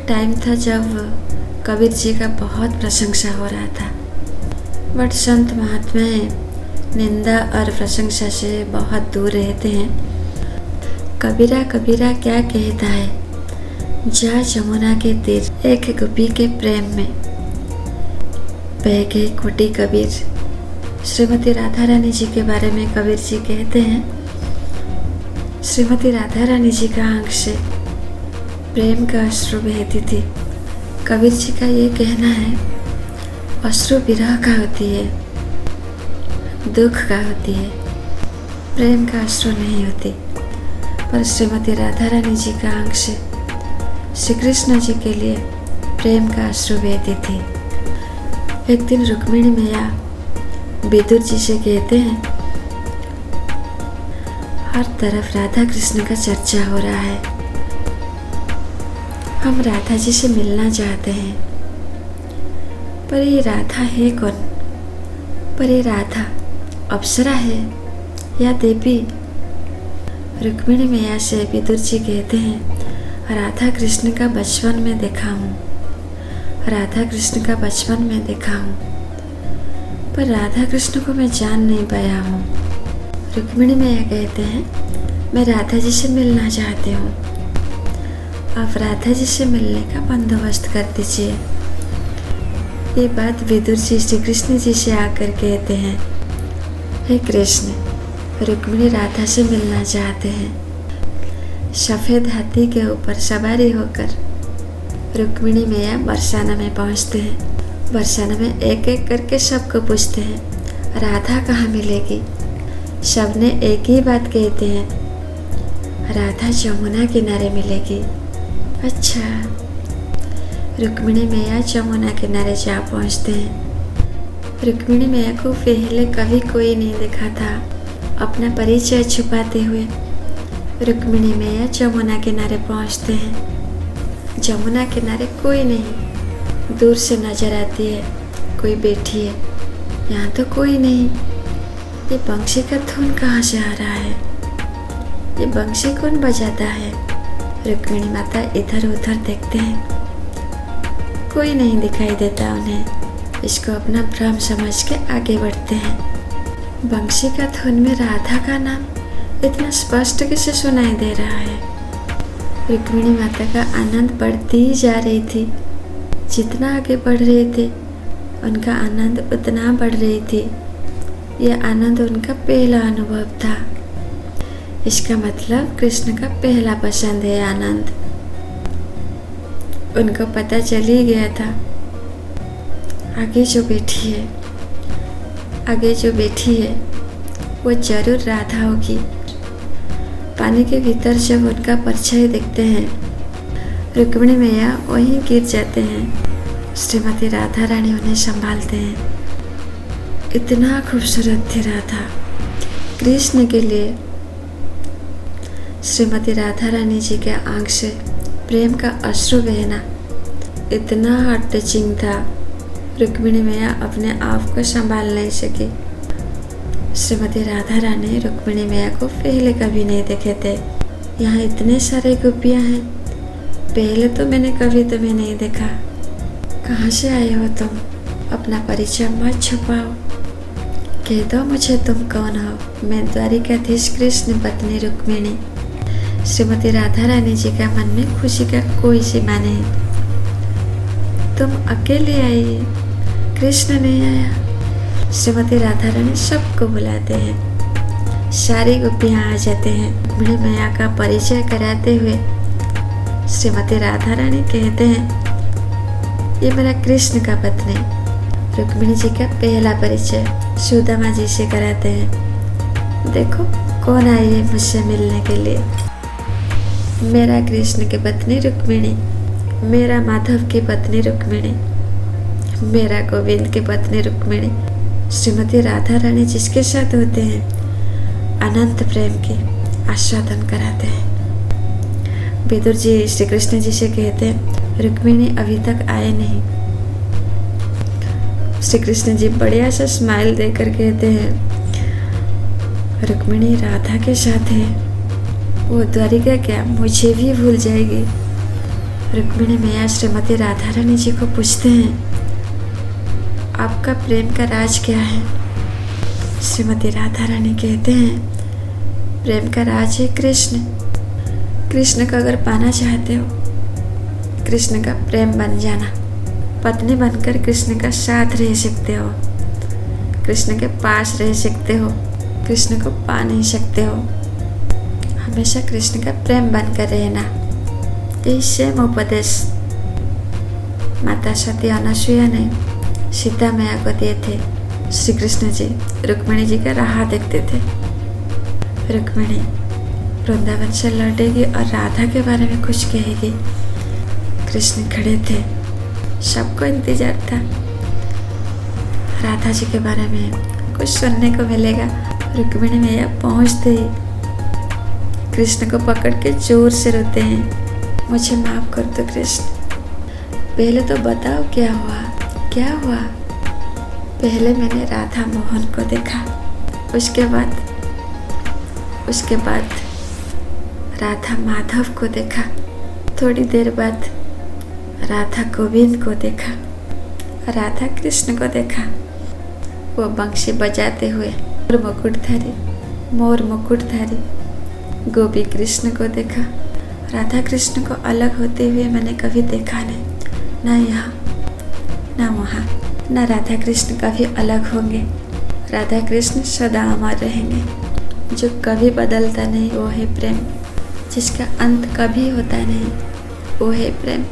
Time था जब कबीर जी का बहुत प्रशंसा हो रहा था, बट संत महात्मा निंदा और प्रशंसा से बहुत दूर रहते हैं। कबीरा कबीरा क्या कहता है, जा जमुना के तीर एक गोपी के प्रेम में बह गए कोटि कबीर। श्रीमती राधा रानी जी के बारे में कबीर जी कहते हैं, श्रीमती राधा रानी जी का आंख से प्रेम का अश्रु बहती थी। कबीर जी का ये कहना है, अश्रु विरह का होती है, दुख का होती है, प्रेम का अश्रु नहीं होती। पर श्रीमती राधा रानी जी का आंख से श्री कृष्ण जी के लिए प्रेम का अश्रु बहती थी। एक दिन रुक्मिणी मैया विदुर जी से कहते हैं, हर तरफ राधा कृष्ण का चर्चा हो रहा है, हम राधा जी से मिलना चाहते हैं, पर ये राधा है कौन? पर ये राधा अप्सरा है या देवी? रुक्मिणी मैया से विदुर जी कहते हैं, राधा कृष्ण का बचपन में देखा हूँ, राधा कृष्ण का बचपन में देखा हूँ, पर राधा कृष्ण को मैं जान नहीं पाया हूँ। रुक्मिणी मैया कहते हैं, मैं राधा जी से मिलना चाहती हूँ, आप राधा जी से मिलने का बंदोबस्त कर दीजिए। ये बात विदुर जी श्री कृष्ण जी से आकर कहते हैं, हे कृष्ण, रुक्मिणी राधा से मिलना चाहते हैं। सफ़ेद हाथी के ऊपर सवारी होकर रुक्मिणी मैया बरसाना में पहुंचते हैं। बरसाना में एक एक करके सबको पूछते हैं, राधा कहाँ मिलेगी? सबने एक ही बात कहते हैं, राधा जमुना किनारे मिलेगी। अच्छा, रुक्मिणी मैया जमुना किनारे जा पहुंचते हैं। रुक्मिणी मैया को पहले कभी कोई नहीं देखा था। अपना परिचय छुपाते हुए रुक्मिणी मैया जमुना किनारे पहुंचते हैं। जमुना किनारे कोई नहीं, दूर से नजर आती है कोई बैठी है, यहाँ तो कोई नहीं। ये बंशी का धुन कहाँ से आ रहा है? ये बंशी कौन बजाता है? रुक्मिणी माता इधर उधर देखते हैं, कोई नहीं दिखाई देता उन्हें। इसको अपना भ्रम समझ के आगे बढ़ते हैं। बंशी का धुन में राधा का नाम इतना स्पष्ट कैसे सुनाई दे रहा है? रुक्मिणी माता का आनंद बढ़ती ही जा रही थी। जितना आगे बढ़ रहे थे उनका आनंद उतना बढ़ रही थी। यह आनंद उनका पहला अनुभव था। इसका मतलब कृष्ण का पहला पसंद है आनंद। उनको पता चल ही गया था, आगे जो बैठी है वो जरूर राधा होगी। पानी के भीतर जब उनका परछाई देखते हैं, रुक्मिणी मैया वहीं गिर जाते हैं। श्रीमती राधा रानी उन्हें संभालते हैं। इतना खूबसूरत थी राधा। कृष्ण के लिए श्रीमती राधा रानी जी के आंख से प्रेम का अश्रु बहना इतना हार्ट टचिंग था, रुक्मिणी मैया अपने आप को संभाल नहीं सकी। श्रीमती राधा रानी रुक्मिणी मैया को पहले कभी नहीं देखे थे। यहाँ इतने सारे गोपियाँ हैं, पहले तो मैंने कभी तुम्हें नहीं देखा। कहाँ से आए हो तुम? अपना परिचय मत छुपाओ, कह दो मुझे तुम कौन हो। मैं द्वारिकाधीश कृष्ण पत्नी रुक्मिणी। श्रीमती राधा रानी जी का मन में खुशी का कोई सीमा नहीं। तुम अकेले आई, कृष्ण नहीं आया। श्रीमती राधा रानी सबको बुलाते हैं, सारी गोपियाँ आ जाते हैं। रुक्मिणी मैया का परिचय कराते हुए श्रीमती राधा रानी कहते हैं, ये मेरा कृष्ण का पत्नी। रुक्मिणी जी का पहला परिचय सुदामा जी से कराते हैं। देखो कौन आई है मुझसे मिलने के लिए। मेरा कृष्ण की पत्नी रुक्मिणी, मेरा माधव की पत्नी रुक्मिणी, मेरा गोविंद की पत्नी रुक्मिणी। श्रीमती राधा रानी जिसके साथ होते हैं, अनंत प्रेम के आस्वादन कराते हैं। विदुर जी श्री कृष्ण जी से कहते हैं, रुक्मिणी अभी तक आए नहीं। श्री कृष्ण जी बढ़िया सा स्माइल देकर कहते हैं, रुक्मिणी राधा के साथ है, वो द्वारिका क्या मुझे भी भूल जाएगी। रुक्मिणी मैया श्रीमती राधा रानी जी को पूछते हैं, आपका प्रेम का राज क्या है? श्रीमती राधा रानी कहते हैं, प्रेम का राज है कृष्ण। कृष्ण को अगर पाना चाहते हो, कृष्ण का प्रेम बन जाना, पत्नी बनकर कृष्ण का साथ रह सकते हो, कृष्ण के पास रह सकते हो, कृष्ण को पा नहीं सकते हो, हमेशा कृष्ण का प्रेम बनकर रहना। यही सेम उपदेश माता सती अनसुईया ने सीता मैया को दिए थे। श्री कृष्ण जी रुक्मिणी जी का राह देखते थे। रुक्मिणी वृंदावन से लौटेगी और राधा के बारे में कुछ कहेगी। कृष्ण खड़े थे, सबको इंतजार था राधा जी के बारे में कुछ सुनने को मिलेगा। रुक्मिणी मैया पहुंचते ही कृष्ण को पकड़ के जोर से रोते हैं, मुझे माफ कर दो कृष्ण, पहले तो बताओ क्या हुआ, क्या हुआ? पहले मैंने राधा मोहन को देखा, उसके बाद राधा माधव को देखा, थोड़ी देर बाद राधा गोविंद को देखा, राधा कृष्ण को देखा। वो बंशी बजाते हुए मोर मुकुटधारी गोपी कृष्ण को देखा। राधा कृष्ण को अलग होते हुए मैंने कभी देखा नहीं, ना यहाँ ना वहाँ। ना राधा कृष्ण कभी अलग होंगे, राधा कृष्ण सदा अमर रहेंगे। जो कभी बदलता नहीं वो है प्रेम, जिसका अंत कभी होता नहीं वो है प्रेम।